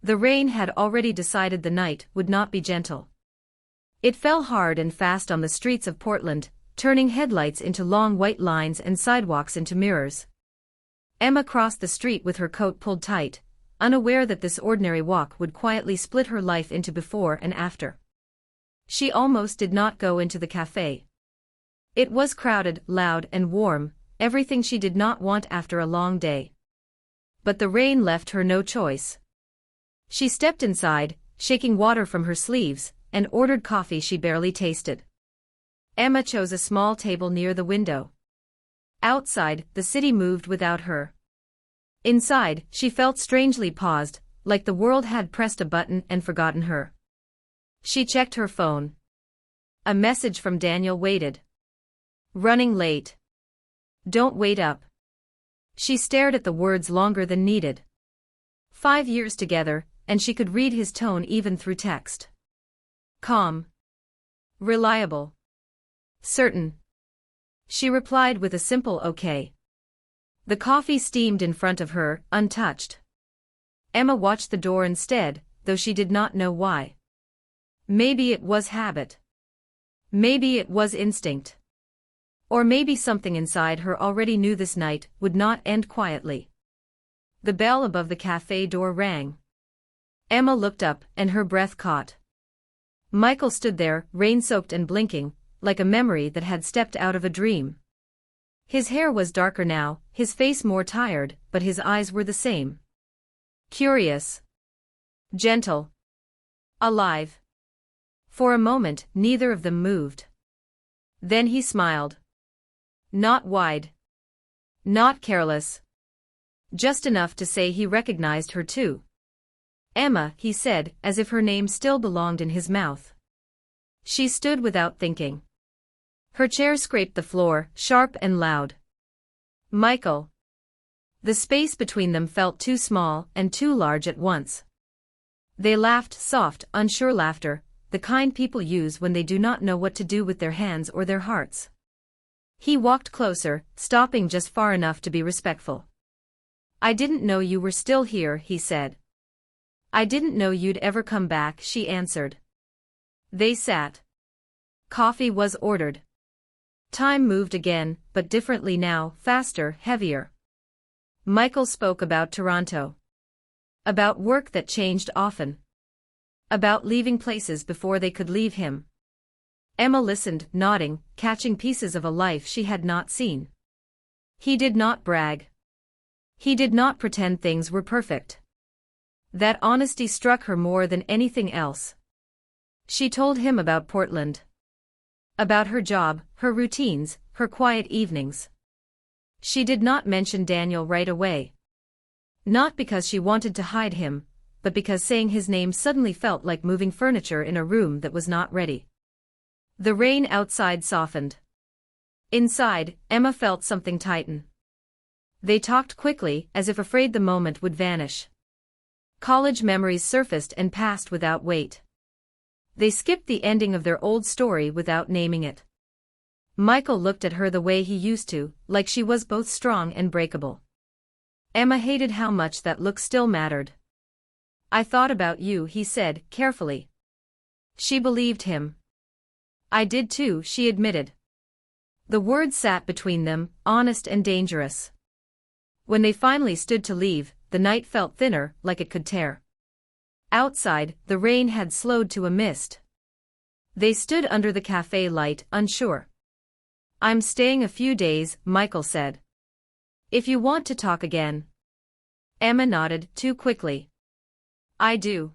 The rain had already decided the night would not be gentle. It fell hard and fast on the streets of Portland, turning headlights into long white lines and sidewalks into mirrors. Emma crossed the street with her coat pulled tight, unaware that this ordinary walk would quietly split her life into before and after. She almost did not go into the cafe. It was crowded, loud, and warm, everything she did not want after a long day. But the rain left her no choice. She stepped inside, shaking water from her sleeves, and ordered coffee she barely tasted. Emma chose a small table near the window. Outside, the city moved without her. Inside, she felt strangely paused, like the world had pressed a button and forgotten her. She checked her phone. A message from Daniel waited. Running late. Don't wait up. She stared at the words longer than needed. 5 years together, and she could read his tone even through text. Calm. Reliable. Certain. She replied with a simple okay. The coffee steamed in front of her, untouched. Emma watched the door instead, though she did not know why. Maybe it was habit. Maybe it was instinct. Or maybe something inside her already knew this night would not end quietly. The bell above the cafe door rang. Emma looked up, and her breath caught. Michael stood there, rain-soaked and blinking, like a memory that had stepped out of a dream. His hair was darker now, his face more tired, but his eyes were the same. Curious. Gentle. Alive. For a moment, neither of them moved. Then he smiled. Not wide. Not careless. Just enough to say he recognized her too. Emma, he said, as if her name still belonged in his mouth. She stood without thinking. Her chair scraped the floor, sharp and loud. Michael. The space between them felt too small and too large at once. They laughed, soft, unsure laughter, the kind people use when they do not know what to do with their hands or their hearts. He walked closer, stopping just far enough to be respectful. I didn't know you were still here, he said. I didn't know you'd ever come back, she answered. They sat. Coffee was ordered. Time moved again, but differently now, faster, heavier. Michael spoke about Toronto. About work that changed often. About leaving places before they could leave him. Emma listened, nodding, catching pieces of a life she had not seen. He did not brag. He did not pretend things were perfect. That honesty struck her more than anything else. She told him about Portland. About her job, her routines, her quiet evenings. She did not mention Daniel right away. Not because she wanted to hide him, but because saying his name suddenly felt like moving furniture in a room that was not ready. The rain outside softened. Inside, Emma felt something tighten. They talked quickly, as if afraid the moment would vanish. College memories surfaced and passed without weight. They skipped the ending of their old story without naming it. Michael looked at her the way he used to, like she was both strong and breakable. Emma hated how much that look still mattered. I thought about you, he said, carefully. She believed him. I did too, she admitted. The words sat between them, honest and dangerous. When they finally stood to leave, the night felt thinner, like it could tear. Outside, the rain had slowed to a mist. They stood under the cafe light, unsure. I'm staying a few days, Michael said. If you want to talk again. Emma nodded, too quickly. I do.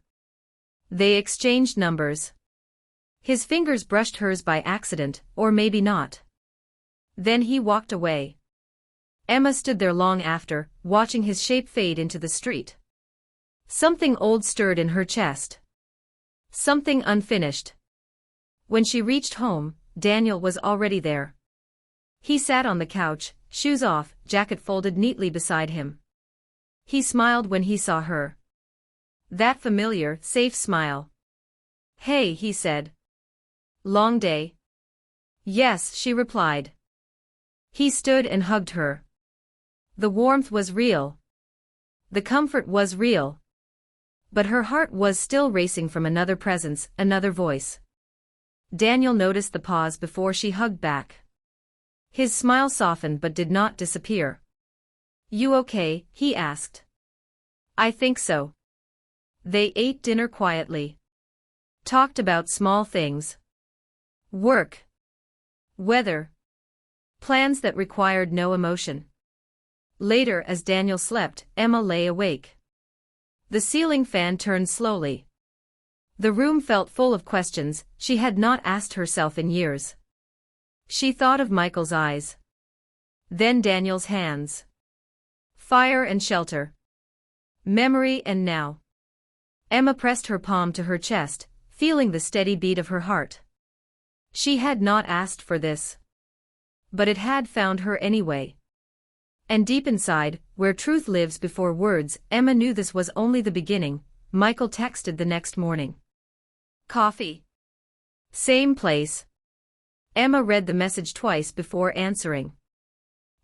They exchanged numbers. His fingers brushed hers by accident, or maybe not. Then he walked away. Emma stood there long after, watching his shape fade into the street. Something old stirred in her chest. Something unfinished. When she reached home, Daniel was already there. He sat on the couch, shoes off, jacket folded neatly beside him. He smiled when he saw her. That familiar, safe smile. Hey, he said. Long day? Yes, she replied. He stood and hugged her. The warmth was real. The comfort was real. But her heart was still racing from another presence, another voice. Daniel noticed the pause before she hugged back. His smile softened but did not disappear. "You okay?" he asked. "I think so." They ate dinner quietly. Talked about small things. Work. Weather. Plans that required no emotion. Later, as Daniel slept, Emma lay awake. The ceiling fan turned slowly. The room felt full of questions she had not asked herself in years. She thought of Michael's eyes. Then Daniel's hands. Fire and shelter. Memory and now. Emma pressed her palm to her chest, feeling the steady beat of her heart. She had not asked for this. But it had found her anyway. And deep inside, where truth lives before words, Emma knew this was only the beginning. Michael texted the next morning. "Coffee. Same place." Emma read the message twice before answering.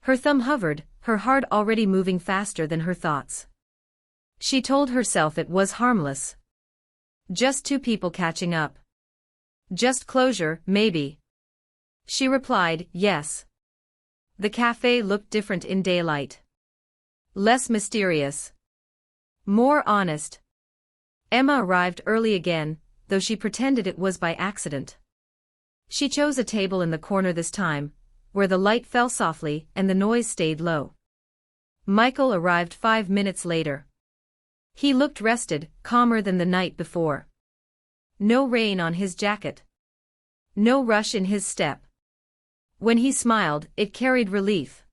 Her thumb hovered, her heart already moving faster than her thoughts. She told herself it was harmless. Just two people catching up. Just closure, maybe. She replied, yes. The cafe looked different in daylight. Less mysterious. More honest. Emma arrived early again, though she pretended it was by accident. She chose a table in the corner this time, where the light fell softly and the noise stayed low. Michael arrived 5 minutes later. He looked rested, calmer than the night before. No rain on his jacket. No rush in his step. When he smiled, it carried relief.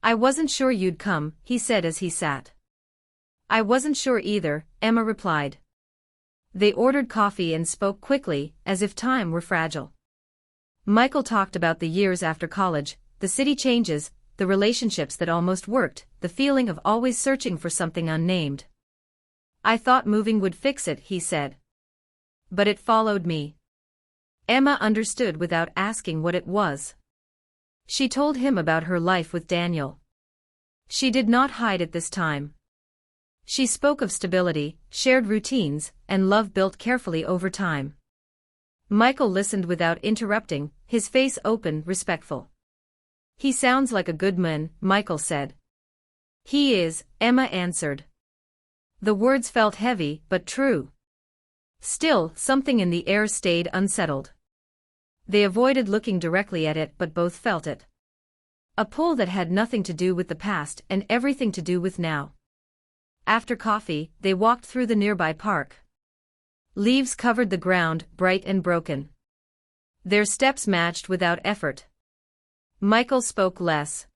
"I wasn't sure you'd come," he said as he sat. "I wasn't sure either," Emma replied. They ordered coffee and spoke quickly, as if time were fragile. Michael talked about the years after college, the city changes, the relationships that almost worked, the feeling of always searching for something unnamed. "I thought moving would fix it," he said. "But it followed me." Emma understood without asking what it was. She told him about her life with Daniel. She did not hide it this time. She spoke of stability, shared routines, and love built carefully over time. Michael listened without interrupting, his face open, respectful. "He sounds like a good man," Michael said. "He is," Emma answered. The words felt heavy, but true. Still, something in the air stayed unsettled. They avoided looking directly at it but both felt it. A pull that had nothing to do with the past and everything to do with now. After coffee, they walked through the nearby park. Leaves covered the ground, bright and broken. Their steps matched without effort. Michael spoke less.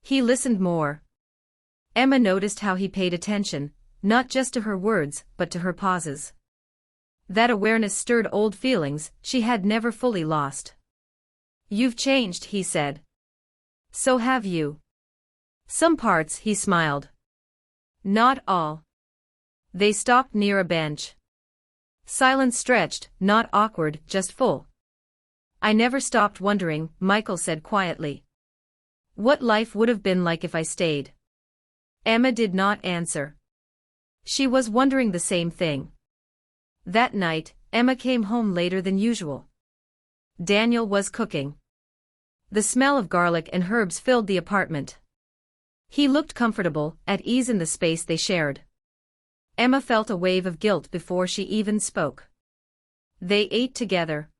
He listened more. Emma noticed how he paid attention, not just to her words, but to her pauses. That awareness stirred old feelings she had never fully lost. "You've changed," he said. "So have you." "Some parts," he smiled. "Not all." They stopped near a bench. Silence stretched, not awkward, just full. "I never stopped wondering," Michael said quietly. "What life would have been like if I stayed." Emma did not answer. She was wondering the same thing. That night, Emma came home later than usual. Daniel was cooking. The smell of garlic and herbs filled the apartment. He looked comfortable, at ease in the space they shared. Emma felt a wave of guilt before she even spoke. They ate together.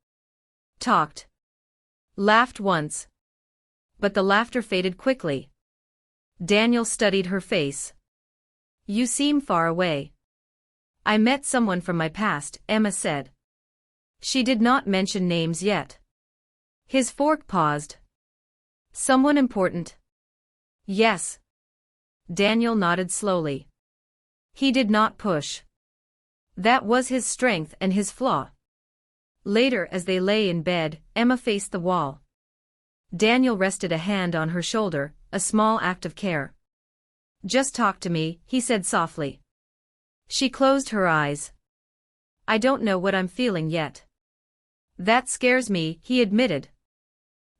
Talked. Laughed once. But the laughter faded quickly. Daniel studied her face. "You seem far away." "I met someone from my past," Emma said. She did not mention names yet. His fork paused. "Someone important?" "Yes." Daniel nodded slowly. He did not push. That was his strength and his flaw. Later, as they lay in bed, Emma faced the wall. Daniel rested a hand on her shoulder, a small act of care. "Just talk to me," he said softly. She closed her eyes. "I don't know what I'm feeling yet." "That scares me," he admitted.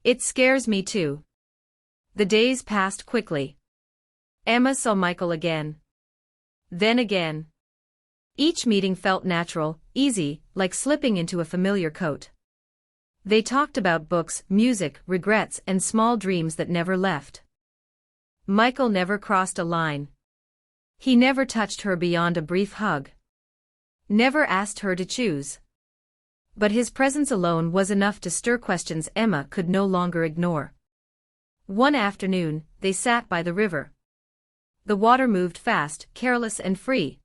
"It scares me too." The days passed quickly. Emma saw Michael again. Then again. Each meeting felt natural, easy, like slipping into a familiar coat. They talked about books, music, regrets, and small dreams that never left. Michael never crossed a line. He never touched her beyond a brief hug. Never asked her to choose. But his presence alone was enough to stir questions Emma could no longer ignore. One afternoon, they sat by the river. The water moved fast, careless and free.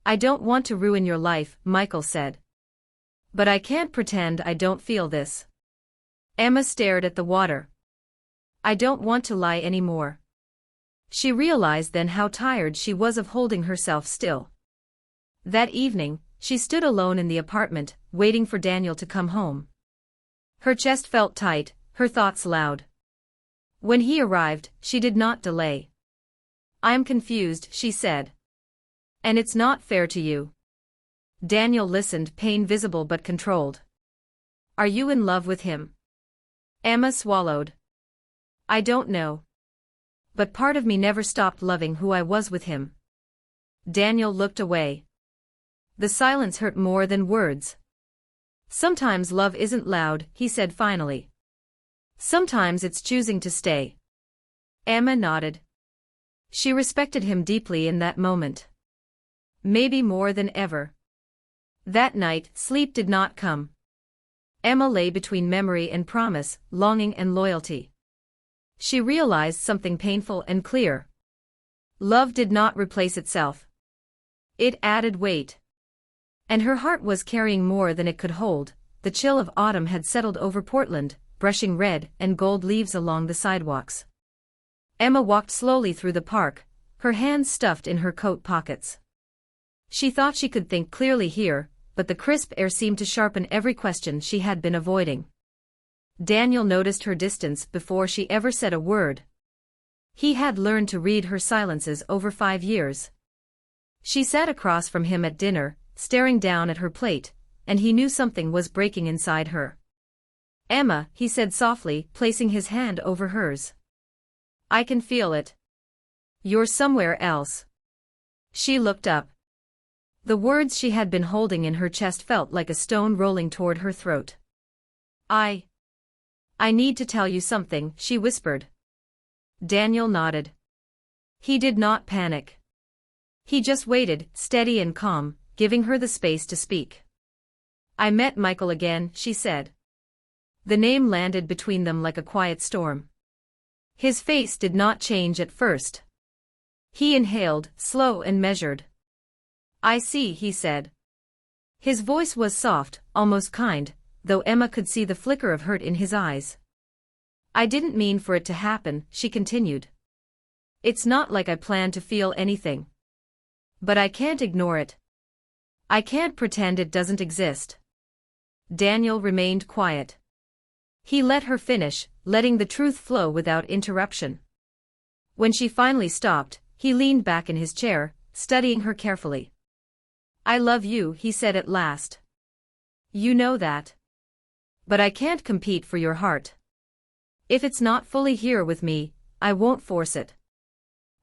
"I don't want to ruin your life," Michael said. "But I can't pretend I don't feel this." Emma stared at the water. "I don't want to lie anymore." She realized then how tired she was of holding herself still. That evening, she stood alone in the apartment, waiting for Daniel to come home. Her chest felt tight, her thoughts loud. When he arrived, she did not delay. "I'm confused," she said. "And it's not fair to you." Daniel listened, pain visible but controlled. "Are you in love with him?" Emma swallowed. "I don't know. But part of me never stopped loving who I was with him." Daniel looked away. The silence hurt more than words. "Sometimes love isn't loud," he said finally. "Sometimes it's choosing to stay." Emma nodded. She respected him deeply in that moment. Maybe more than ever. That night, sleep did not come. Emma lay between memory and promise, longing and loyalty. She realized something painful and clear. Love did not replace itself. It added weight. And her heart was carrying more than it could hold. The chill of autumn had settled over Portland, brushing red and gold leaves along the sidewalks. Emma walked slowly through the park, her hands stuffed in her coat pockets. She thought she could think clearly here, but the crisp air seemed to sharpen every question she had been avoiding. Daniel noticed her distance before she ever said a word. He had learned to read her silences over 5 years. She sat across from him at dinner, staring down at her plate, and he knew something was breaking inside her. "Emma," he said softly, placing his hand over hers. "I can feel it. You're somewhere else." She looked up. The words she had been holding in her chest felt like a stone rolling toward her throat. I need to tell you something," she whispered. Daniel nodded. He did not panic. He just waited, steady and calm, giving her the space to speak. "I met Michael again," she said. The name landed between them like a quiet storm. His face did not change at first. He inhaled, slow and measured. "I see," he said. His voice was soft, almost kind, though Emma could see the flicker of hurt in his eyes. "I didn't mean for it to happen," she continued. "It's not like I planned to feel anything. But I can't ignore it. I can't pretend it doesn't exist." Daniel remained quiet. He let her finish, letting the truth flow without interruption. When she finally stopped, he leaned back in his chair, studying her carefully. "I love you," he said at last. "You know that. But I can't compete for your heart. If it's not fully here with me, I won't force it."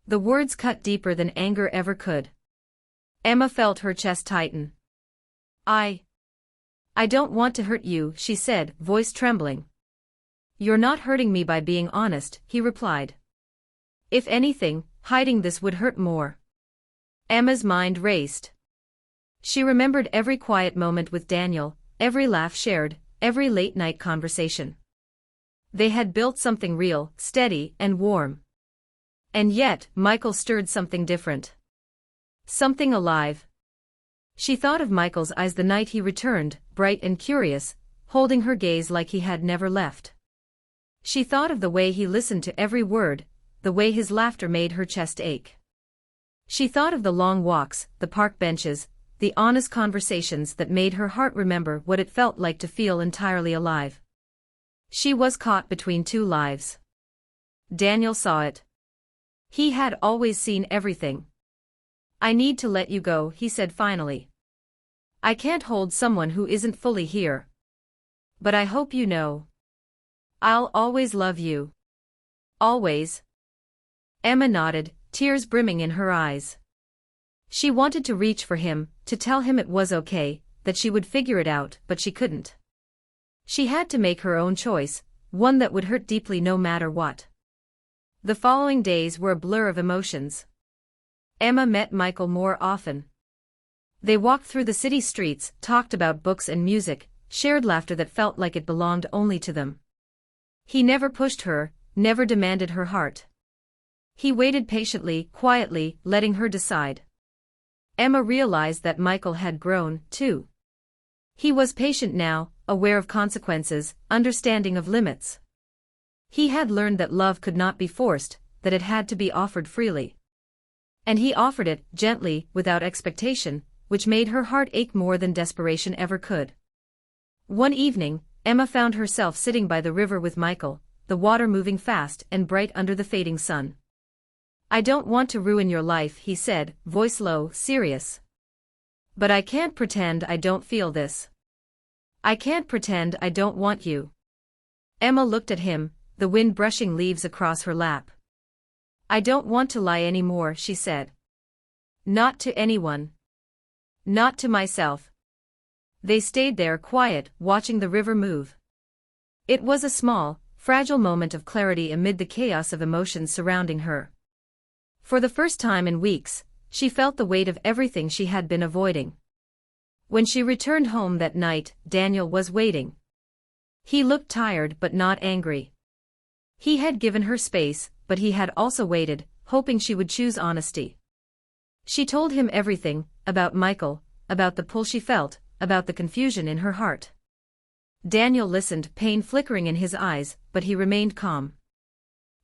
The words cut deeper than anger ever could. Emma felt her chest tighten. I don't want to hurt you," she said, voice trembling. "You're not hurting me by being honest," he replied. "If anything, hiding this would hurt more." Emma's mind raced. She remembered every quiet moment with Daniel, every laugh shared, every late-night conversation. They had built something real, steady, and warm. And yet, Michael stirred something different. Something alive. She thought of Michael's eyes the night he returned, bright and curious, holding her gaze like he had never left. She thought of the way he listened to every word, the way his laughter made her chest ache. She thought of the long walks, the park benches, the honest conversations that made her heart remember what it felt like to feel entirely alive. She was caught between two lives. Daniel saw it. He had always seen everything. "I need to let you go," he said finally. "I can't hold someone who isn't fully here. But I hope you know. I'll always love you. Always." Emma nodded, tears brimming in her eyes. She wanted to reach for him, to tell him it was okay, that she would figure it out, but she couldn't. She had to make her own choice, one that would hurt deeply no matter what. The following days were a blur of emotions. Emma met Michael more often. They walked through the city streets, talked about books and music, shared laughter that felt like it belonged only to them. He never pushed her, never demanded her heart. He waited patiently, quietly, letting her decide. Emma realized that Michael had grown, too. He was patient now, aware of consequences, understanding of limits. He had learned that love could not be forced, that it had to be offered freely. And he offered it, gently, without expectation, which made her heart ache more than desperation ever could. One evening, Emma found herself sitting by the river with Michael, the water moving fast and bright under the fading sun. "I don't want to ruin your life," he said, voice low, serious. "But I can't pretend I don't feel this. I can't pretend I don't want you." Emma looked at him, the wind brushing leaves across her lap. "I don't want to lie anymore," she said. "Not to anyone. Not to myself." They stayed there quiet, watching the river move. It was a small, fragile moment of clarity amid the chaos of emotions surrounding her. For the first time in weeks, she felt the weight of everything she had been avoiding. When she returned home that night, Daniel was waiting. He looked tired but not angry. He had given her space, but he had also waited, hoping she would choose honesty. She told him everything, about Michael, about the pull she felt, about the confusion in her heart. Daniel listened, pain flickering in his eyes, but he remained calm.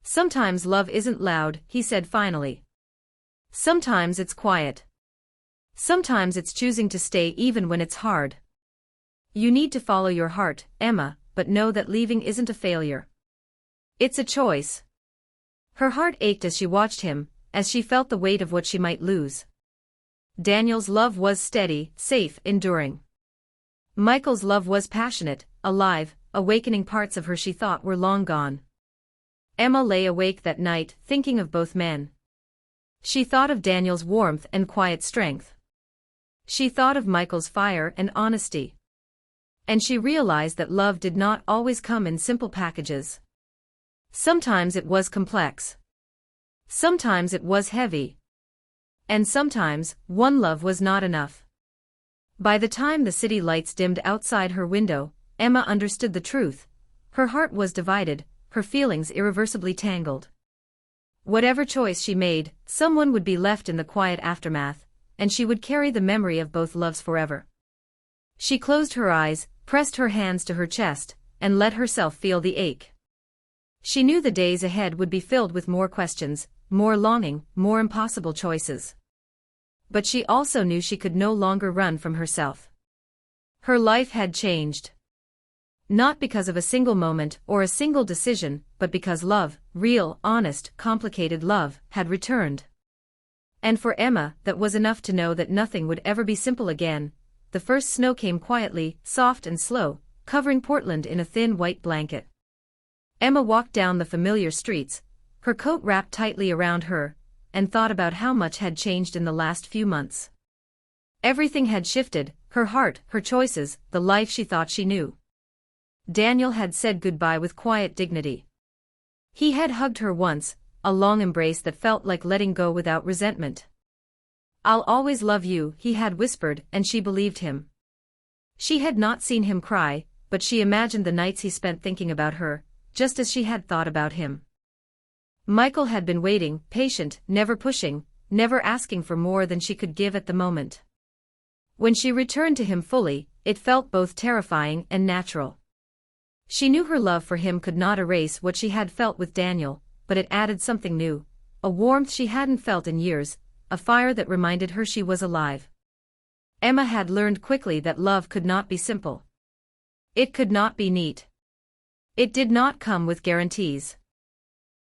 "Sometimes love isn't loud," he said finally. "Sometimes it's quiet. Sometimes it's choosing to stay even when it's hard. You need to follow your heart, Emma, but know that leaving isn't a failure. It's a choice." Her heart ached as she watched him, as she felt the weight of what she might lose. Daniel's love was steady, safe, enduring. Michael's love was passionate, alive, awakening parts of her she thought were long gone. Emma lay awake that night, thinking of both men. She thought of Daniel's warmth and quiet strength. She thought of Michael's fire and honesty. And she realized that love did not always come in simple packages. Sometimes it was complex. Sometimes it was heavy. And sometimes, one love was not enough. By the time the city lights dimmed outside her window, Emma understood the truth. Her heart was divided, her feelings irreversibly tangled. Whatever choice she made, someone would be left in the quiet aftermath, and she would carry the memory of both loves forever. She closed her eyes, pressed her hands to her chest, and let herself feel the ache. She knew the days ahead would be filled with more questions, more longing, more impossible choices. But she also knew she could no longer run from herself. Her life had changed. Not because of a single moment or a single decision, but because love, real, honest, complicated love, had returned. And for Emma, that was enough to know that nothing would ever be simple again. The first snow came quietly, soft and slow, covering Portland in a thin white blanket. Emma walked down the familiar streets, her coat wrapped tightly around her, and thought about how much had changed in the last few months. Everything had shifted, her heart, her choices, the life she thought she knew. Daniel had said goodbye with quiet dignity. He had hugged her once, a long embrace that felt like letting go without resentment. "I'll always love you," he had whispered, and she believed him. She had not seen him cry, but she imagined the nights he spent thinking about her, just as she had thought about him. Michael had been waiting, patient, never pushing, never asking for more than she could give at the moment. When she returned to him fully, it felt both terrifying and natural. She knew her love for him could not erase what she had felt with Daniel, but it added something new, a warmth she hadn't felt in years, a fire that reminded her she was alive. Emma had learned quickly that love could not be simple. It could not be neat. It did not come with guarantees.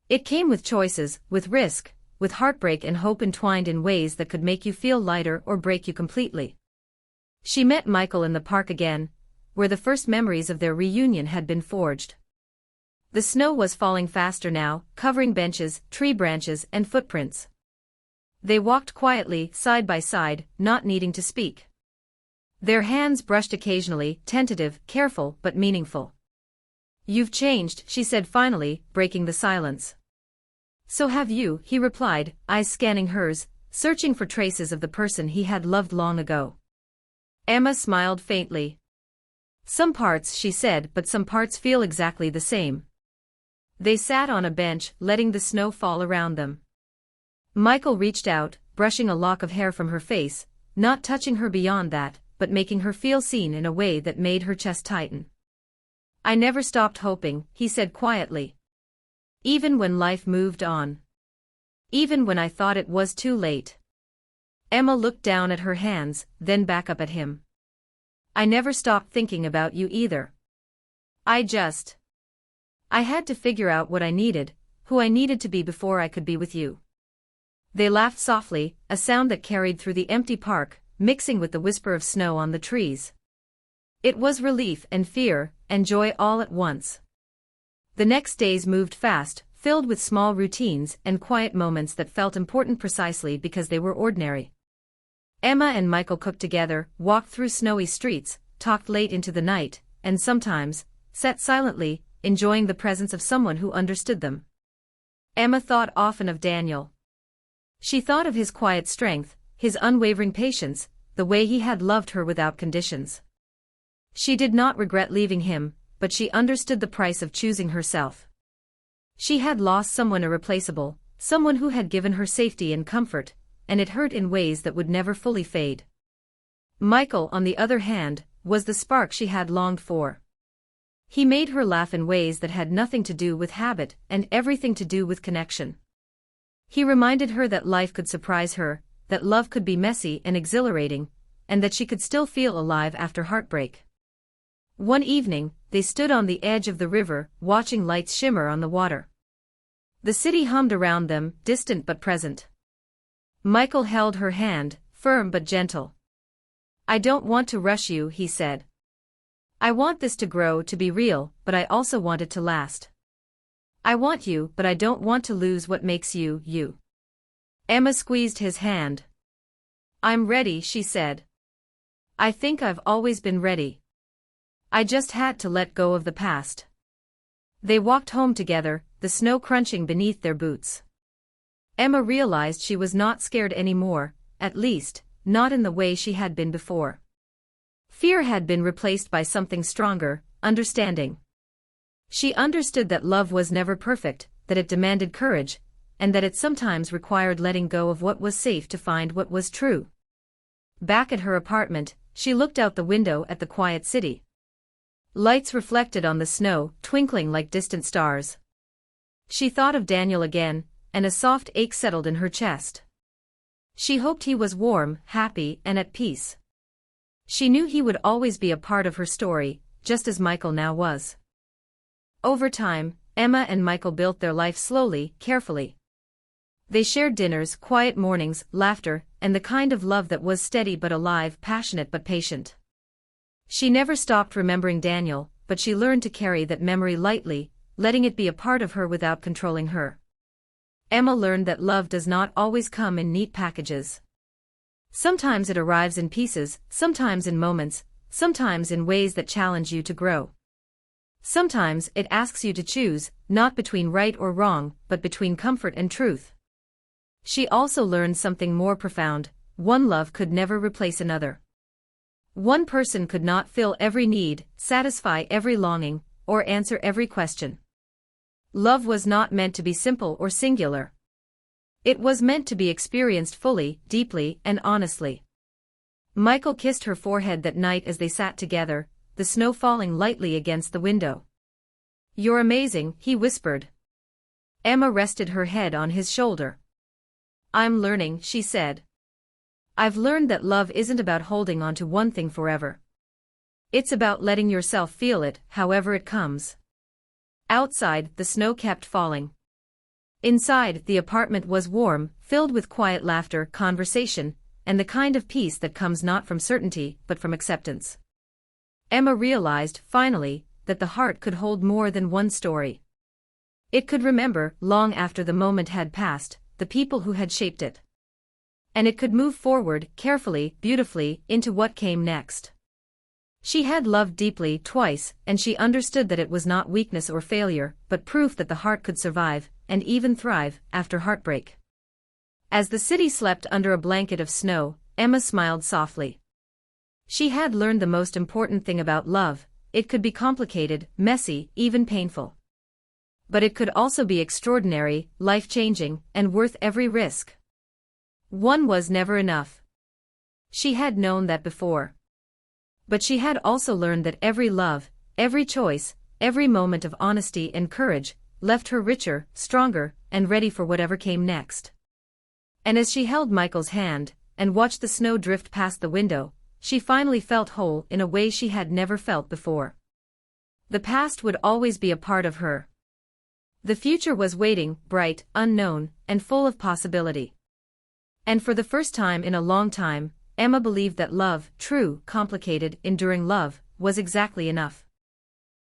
It came with choices, with risk, with heartbreak and hope entwined in ways that could make you feel lighter or break you completely. She met Michael in the park again, where the first memories of their reunion had been forged. The snow was falling faster now, covering benches, tree branches, and footprints. They walked quietly, side by side, not needing to speak. Their hands brushed occasionally, tentative, careful, but meaningful. "You've changed," she said finally, breaking the silence. "So have you," he replied, eyes scanning hers, searching for traces of the person he had loved long ago. Emma smiled faintly. "Some parts," she said, "but some parts feel exactly the same." They sat on a bench, letting the snow fall around them. Michael reached out, brushing a lock of hair from her face, not touching her beyond that, but making her feel seen in a way that made her chest tighten. "I never stopped hoping," he said quietly. "Even when life moved on. Even when I thought it was too late." Emma looked down at her hands, then back up at him. "I never stopped thinking about you either. I had to figure out what I needed, who I needed to be before I could be with you." They laughed softly, a sound that carried through the empty park, mixing with the whisper of snow on the trees. It was relief and fear, and joy all at once. The next days moved fast, filled with small routines and quiet moments that felt important precisely because they were ordinary. Emma and Michael cooked together, walked through snowy streets, talked late into the night, and sometimes sat silently, enjoying the presence of someone who understood them. Emma thought often of Daniel. She thought of his quiet strength, his unwavering patience, the way he had loved her without conditions. She did not regret leaving him, but she understood the price of choosing herself. She had lost someone irreplaceable, someone who had given her safety and comfort, and it hurt in ways that would never fully fade. Michael, on the other hand, was the spark she had longed for. He made her laugh in ways that had nothing to do with habit and everything to do with connection. He reminded her that life could surprise her, that love could be messy and exhilarating, and that she could still feel alive after heartbreak. One evening, they stood on the edge of the river, watching lights shimmer on the water. The city hummed around them, distant but present. Michael held her hand, firm but gentle. "I don't want to rush you," he said. "I want this to grow, to be real, but I also want it to last. I want you, but I don't want to lose what makes you, you." Emma squeezed his hand. "I'm ready," she said. "I think I've always been ready. I just had to let go of the past." They walked home together, the snow crunching beneath their boots. Emma realized she was not scared anymore, at least, not in the way she had been before. Fear had been replaced by something stronger, understanding. She understood that love was never perfect, that it demanded courage, and that it sometimes required letting go of what was safe to find what was true. Back at her apartment, she looked out the window at the quiet city. Lights reflected on the snow, twinkling like distant stars. She thought of Daniel again, and a soft ache settled in her chest. She hoped he was warm, happy, and at peace. She knew he would always be a part of her story, just as Michael now was. Over time, Emma and Michael built their life slowly, carefully. They shared dinners, quiet mornings, laughter, and the kind of love that was steady but alive, passionate but patient. She never stopped remembering Daniel, but she learned to carry that memory lightly, letting it be a part of her without controlling her. Emma learned that love does not always come in neat packages. Sometimes it arrives in pieces, sometimes in moments, sometimes in ways that challenge you to grow. Sometimes it asks you to choose, not between right or wrong, but between comfort and truth. She also learned something more profound: one love could never replace another. One person could not fill every need, satisfy every longing, or answer every question. Love was not meant to be simple or singular. It was meant to be experienced fully, deeply, and honestly. Michael kissed her forehead that night as they sat together, the snow falling lightly against the window. "You're amazing," he whispered. Emma rested her head on his shoulder. "I'm learning," she said. "I've learned that love isn't about holding on to one thing forever. It's about letting yourself feel it, however it comes." Outside, the snow kept falling. Inside, the apartment was warm, filled with quiet laughter, conversation, and the kind of peace that comes not from certainty, but from acceptance. Emma realized, finally, that the heart could hold more than one story. It could remember, long after the moment had passed, the people who had shaped it. And it could move forward, carefully, beautifully, into what came next. She had loved deeply twice, and she understood that it was not weakness or failure, but proof that the heart could survive, and even thrive, after heartbreak. As the city slept under a blanket of snow, Emma smiled softly. She had learned the most important thing about love: it could be complicated, messy, even painful. But it could also be extraordinary, life-changing, and worth every risk. One was never enough. She had known that before. But she had also learned that every love, every choice, every moment of honesty and courage, left her richer, stronger, and ready for whatever came next. And as she held Michael's hand, and watched the snow drift past the window, she finally felt whole in a way she had never felt before. The past would always be a part of her. The future was waiting, bright, unknown, and full of possibility. And for the first time in a long time, Emma believed that love, true, complicated, enduring love, was exactly enough.